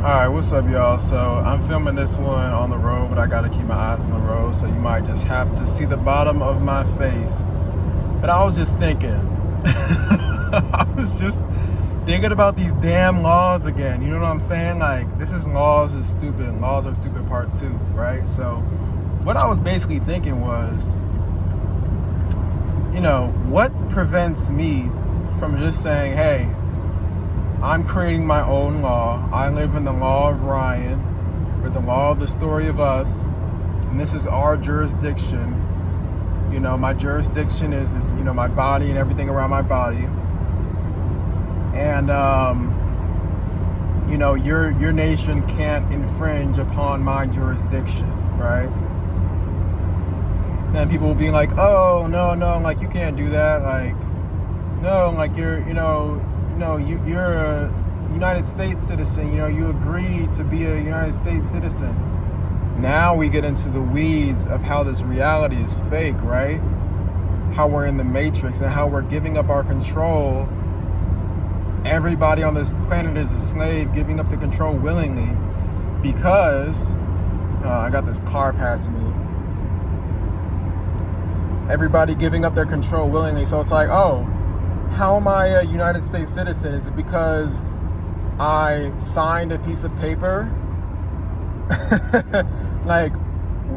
Alright, what's up, y'all? So, I'm filming this one on the road, but I gotta keep my eyes on the road, so you might just have to see the bottom of my face. But I was just thinking, about these damn laws again. You know what I'm saying? Like, this is Laws is Stupid. Laws Are Stupid Part 2, right? So, what I was basically thinking was, what prevents me from just saying, hey, I'm creating my own law. I live in the law of Ryan, or the law of the story of us, and this is our jurisdiction. My jurisdiction is my body and everything around my body. And your nation can't infringe upon my jurisdiction, right? And then people will be like, oh, no, like you can't do that. Like, no, like you're a United States citizen. You agree to be a United States citizen. Now we get into the weeds of how this reality is fake, right? How we're in the matrix and how we're giving up our control. Everybody on this planet is a slave, giving up the control willingly because I got this car passing me. Everybody giving up their control willingly. So it's like, oh, how am I a United States citizen? Is it because I signed a piece of paper? Like,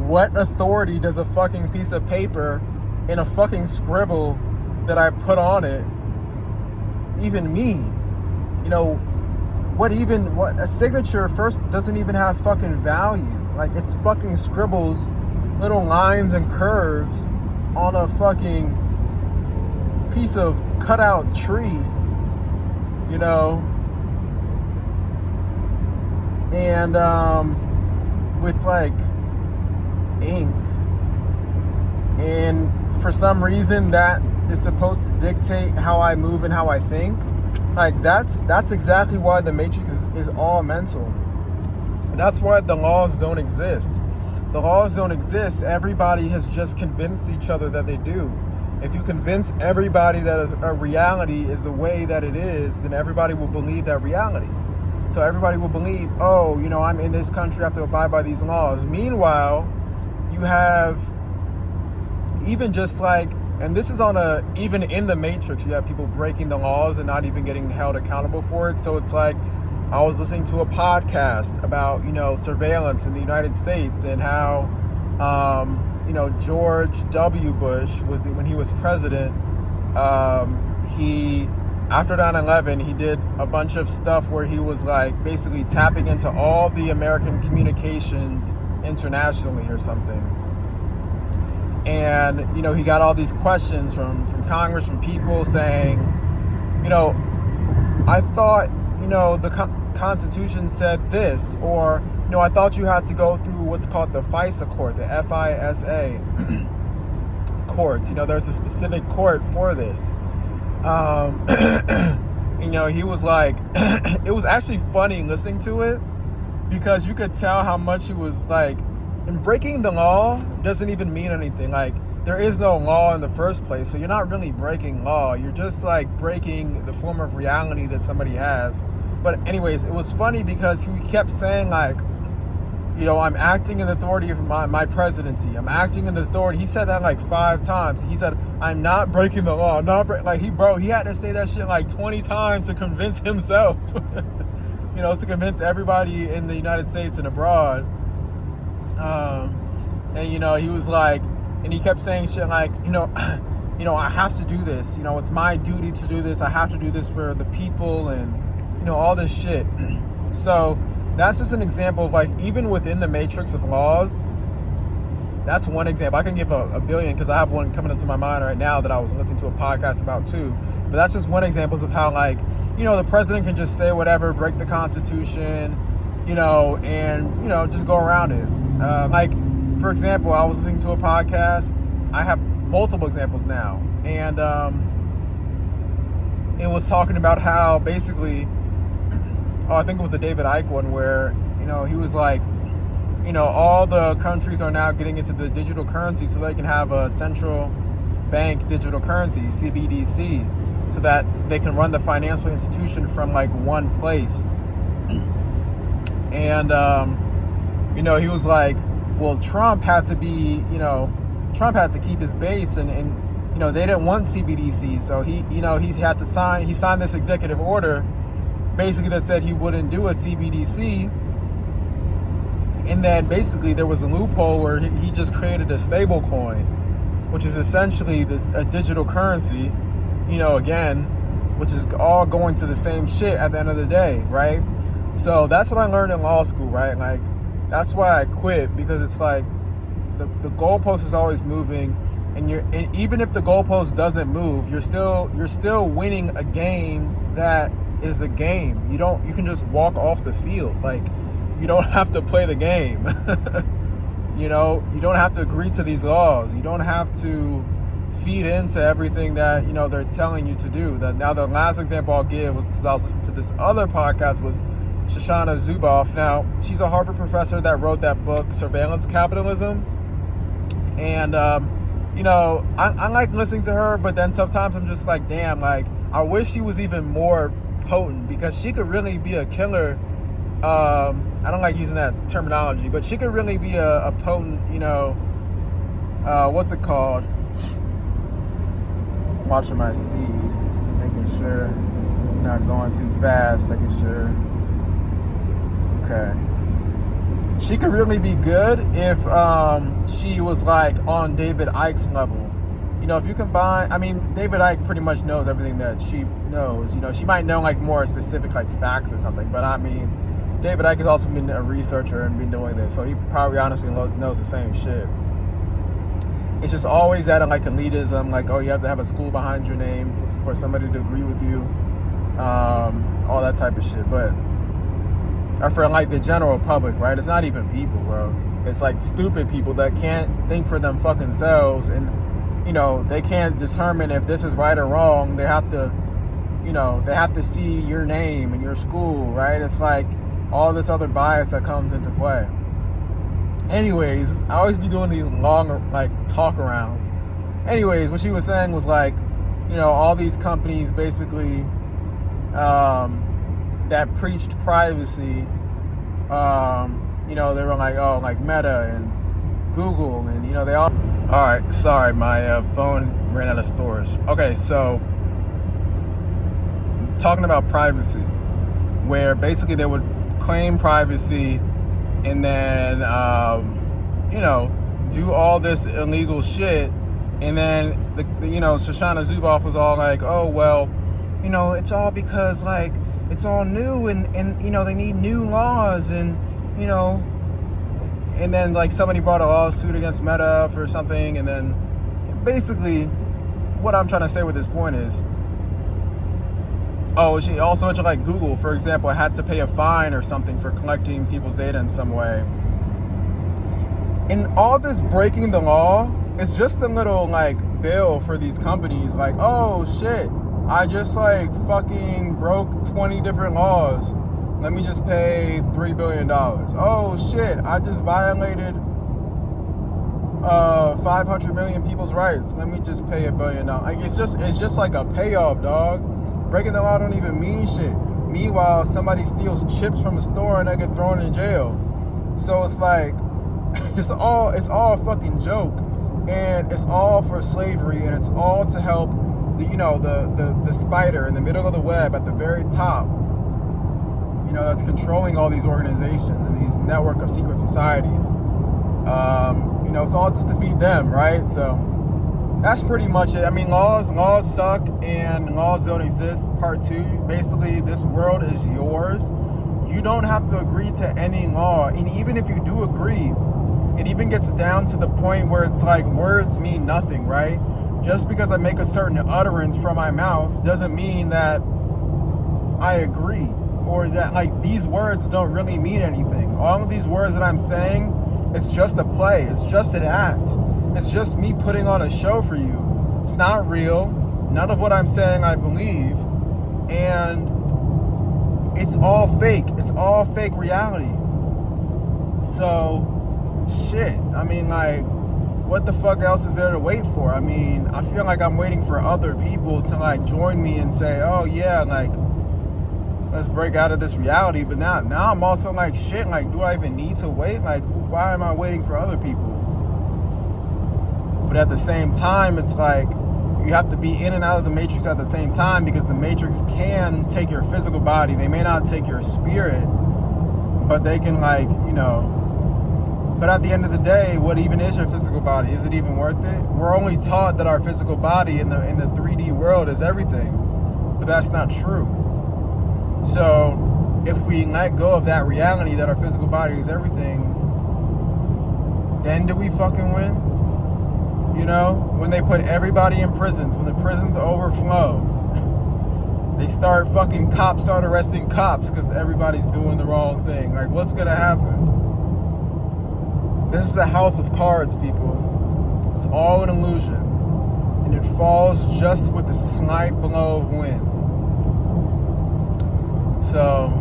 what authority does a fucking piece of paper in a fucking scribble that I put on it even mean? What a signature first doesn't even have fucking value. Like, it's fucking scribbles, little lines and curves on a fucking piece of cutout tree, and with like ink, and for some reason that is supposed to dictate how I move and how I think. Like, that's exactly why the matrix is all mental. That's why the laws don't exist. The laws don't exist. Everybody has just convinced each other that they do. If you convince everybody that a reality is the way that it is, then everybody will believe that reality. So everybody will believe, oh, I'm in this country, I have to abide by these laws. Meanwhile, you have even just like, and this is even in the matrix, you have people breaking the laws and not even getting held accountable for it. So it's like, I was listening to a podcast about, surveillance in the United States and how, George W. Bush when he was president, he, after 9/11, he did a bunch of stuff where he was like basically tapping into all the American communications internationally or something. And, he got all these questions from Congress, from people saying, I thought, the Constitution said this, or, I thought you had to go through what's called the FISA court, the FISA court. There's a specific court for this. He was like, it was actually funny listening to it because you could tell how much he was like, and breaking the law doesn't even mean anything. Like, there is no law in the first place, so you're not really breaking law. You're just like breaking the form of reality that somebody has. But anyways, it was funny because he kept saying like, I'm acting in the authority of my presidency. I'm acting in the authority. He said that like 5 times. He said, I'm not breaking the law. He had to say that shit like 20 times to convince himself, to convince everybody in the United States and abroad. He was like, and he kept saying shit like, I have to do this. It's my duty to do this. I have to do this for the people and, all this shit. So that's just an example of like, even within the matrix of laws, that's one example. I can give a billion because I have one coming into my mind right now that I was listening to a podcast about too. But that's just one example of how like, the president can just say whatever, break the Constitution, and, just go around it. Like, for example, I was listening to a podcast. I have multiple examples now. And it was talking about how basically, I think it was the David Icke one where, he was like, all the countries are now getting into the digital currency so they can have a central bank digital currency, CBDC, so that they can run the financial institution from like one place. And he was like, well, Trump had to keep his base, and they didn't want CBDC, so he signed this executive order basically that said he wouldn't do a CBDC. And then basically there was a loophole where he just created a stable coin, which is essentially a digital currency, again, which is all going to the same shit at the end of the day, right? So that's what I learned in law school, right? Like, that's why I quit, because it's like the goalpost is always moving, and even if the goalpost doesn't move, you're still winning a game that is a game. You can just walk off the field. Like, you don't have to play the game. You don't have to agree to these laws. You don't have to feed into everything that, they're telling you to do. Now, the last example I'll give was because I was listening to this other podcast with Shoshana Zuboff. Now, she's a Harvard professor that wrote that book, Surveillance Capitalism. And, I like listening to her, but then sometimes I'm just like, damn, like, I wish she was even more potent, because she could really be a killer. I don't like using that terminology, but she could really be a potent, what's it called? Watching my speed, making sure I'm not going too fast, making sure. Okay. She could really be good if she was like on David Icke's level. If you combine, David Icke pretty much knows everything that she knows. She might know like more specific like facts or something, but David Icke has also been a researcher and been doing this, so he probably honestly knows the same shit. It's just always that like elitism, like, oh, you have to have a school behind your name for somebody to agree with you, all that type of shit. But or for like the general public, right? It's not even people, bro. It's like stupid people that can't think for them fucking selves, and they can't determine if this is right or wrong. They have to see your name and your school, right? It's like all this other bias that comes into play. Anyways, I always be doing these long like talk arounds. Anyways, what she was saying was like, all these companies basically that preached privacy, they were like, oh, like Meta and Google, and they all right, sorry, my phone ran out of storage. Okay, so talking about privacy, where basically they would claim privacy and then do all this illegal shit, and then Shoshana Zuboff was all like, oh, well, it's all because like it's all new, and they need new laws, and and then like somebody brought a lawsuit against Meta for something, and then basically what I'm trying to say with this point is, oh, she also mentioned like Google, for example, had to pay a fine or something for collecting people's data in some way. And all this breaking the law is just a little like bill for these companies, like, oh shit, I just like fucking broke 20 different laws. Let me just pay $3 billion. Oh shit, I just violated 500 million people's rights. Let me just pay $1 billion. Like, it's just like a payoff, dog. Breaking the law don't even mean shit. Meanwhile, somebody steals chips from a store and they get thrown in jail. So it's like, it's all a fucking joke, and it's all for slavery, and it's all to help the spider in the middle of the web at the very top, that's controlling all these organizations and these network of secret societies. It's all just to feed them, right? So that's pretty much it. Laws suck and laws don't exist. Part 2, basically, this world is yours. You don't have to agree to any law, and even if you do agree, it even gets down to the point where it's like words mean nothing, right? Just because I make a certain utterance from my mouth doesn't mean that I agree, or that like these words don't really mean anything. All of these words that I'm saying, it's just a play, it's just an act. It's just me putting on a show for you. It's not real. None of what I'm saying I believe, and it's all fake. It's all fake reality. So shit, what the fuck else is there to wait for? I feel like I'm waiting for other people to like join me and say, oh yeah, like let's break out of this reality. But now I'm also like, shit, like, do I even need to wait? Like, why am I waiting for other people? But at the same time, it's like, you have to be in and out of the matrix at the same time, because the matrix can take your physical body. They may not take your spirit, but they can, like, you know. But at the end of the day, what even is your physical body? Is it even worth it? We're only taught that our physical body in the 3D world is everything, but that's not true. So if we let go of that reality that our physical body is everything, then do we fucking win? You know, when they put everybody in prisons, when the prisons overflow, cops start arresting cops because everybody's doing the wrong thing. Like, what's gonna happen? This is a house of cards, people. It's all an illusion. And it falls just with a slight blow of wind. So,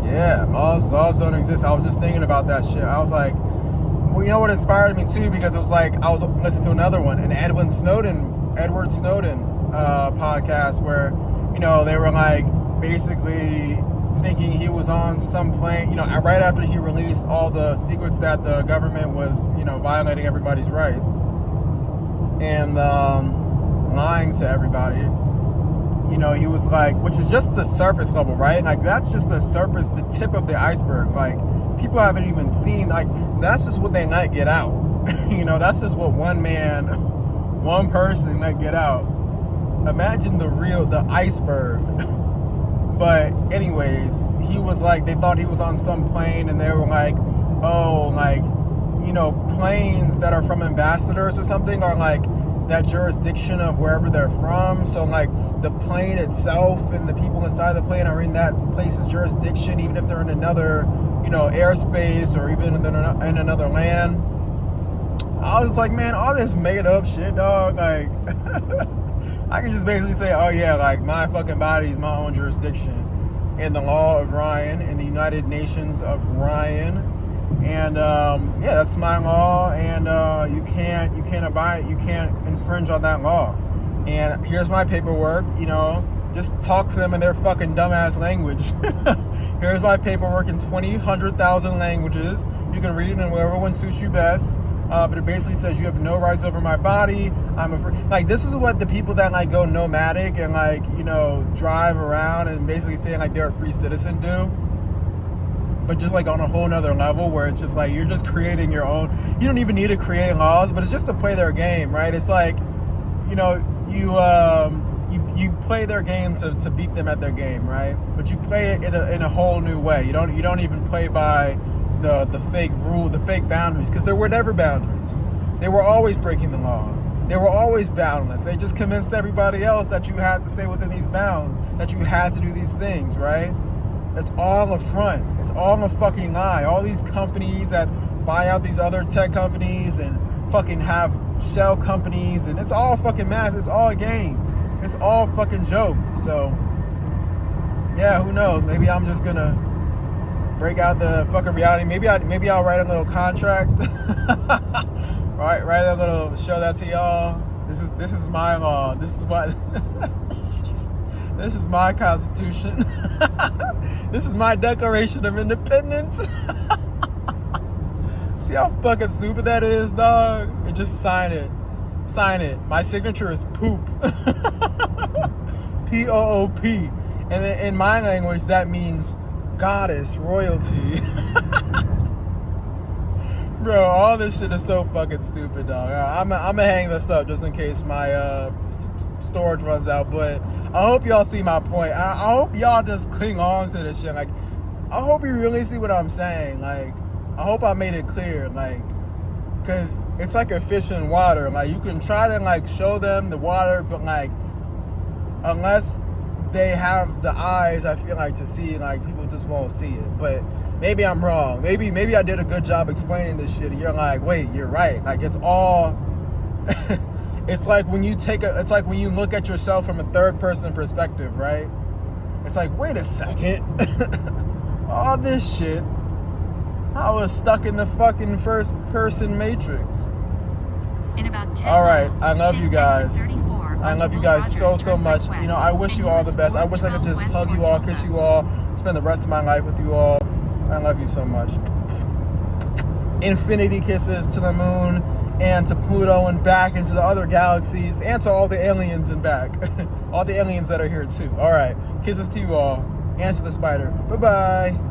yeah, laws don't exist. I was just thinking about that shit. I was like, well, you know what inspired me too? Because it was like, I was listening to another one, an Edward Snowden podcast, where, you know, they were like basically thinking he was on some plane, you know, right after he released all the secrets that the government was, you know, violating everybody's rights and lying to everybody. You know, he was like, which is just the surface level, right? Like, that's just the surface, the tip of the iceberg. Like, people haven't even seen, like, that's just what they let get out. You know, that's just what one person let get out. Imagine the iceberg. But anyways, he was like, they thought he was on some plane, and they were like, oh, like, you know, planes that are from ambassadors or something are like that jurisdiction of wherever they're from. So like the plane itself and the people inside the plane are in that place's jurisdiction, even if they're in another, you know, airspace or even in another land. I was like, man, all this made up shit, dog. Like, I can just basically say, oh yeah, like, my fucking body is my own jurisdiction in the law of Ryan, in the United Nations of Ryan. And yeah, that's my law, and you can't infringe on that law. And here's my paperwork, you know, just talk to them in their fucking dumbass language. Here's my paperwork in 100,000 languages. You can read it in whatever one suits you best. But it basically says you have no rights over my body. Like, this is what the people that like go nomadic and like, you know, drive around and basically saying like they're a free citizen do. But just like on a whole nother level, where it's just like you're just creating your own. You don't even need to create laws, but it's just to play their game, right? It's like, you know, you play their game to beat them at their game, right? But you play it in a whole new way. You don't even play by the fake rule, the fake boundaries, because there were never boundaries. They were always breaking the law. They were always boundless. They just convinced everybody else that you had to stay within these bounds, that you had to do these things, right? That's all a front. It's all a fucking lie. All these companies that buy out these other tech companies and fucking have shell companies, and it's all fucking math. It's all a game. It's all fucking joke. So, yeah, who knows? Maybe I'm just gonna break out the fucking reality. Maybe I'll write a little contract. Right, write a little, show that to y'all. This is my law. This is what this is my constitution. This is my Declaration of Independence. See how fucking stupid that is, dog? And just sign it. Sign it. My signature is poop. P-O-O-P. And in my language, that means goddess royalty. Bro, all this shit is so fucking stupid, dog. I'm gonna hang this up just in case my storage runs out, but I hope y'all see my point. I hope y'all just cling on to this shit. Like, I hope you really see what I'm saying. Like, I hope I made it clear. Like, because it's like a fish in water. Like, you can try to like show them the water, but like, unless they have the eyes, I feel like, to see, like, people just won't see it. But maybe I'm wrong. Maybe I did a good job explaining this shit, and you're like, wait, you're right. Like, it's all it's like when you look at yourself from a third person perspective, right? It's like, wait a second. All this shit, I was stuck in the fucking first person matrix. In about 10 all right, miles, I love you guys. Exit 34 I love you guys so much. You know, I wish you all the best. I wish I could just hug you all, kiss you all, spend the rest of my life with you all. I love you so much. Infinity kisses to the moon and to Pluto and back into the other galaxies and to all the aliens and back. All the aliens that are here too. All right. Kisses to you all and to the spider. Bye-bye.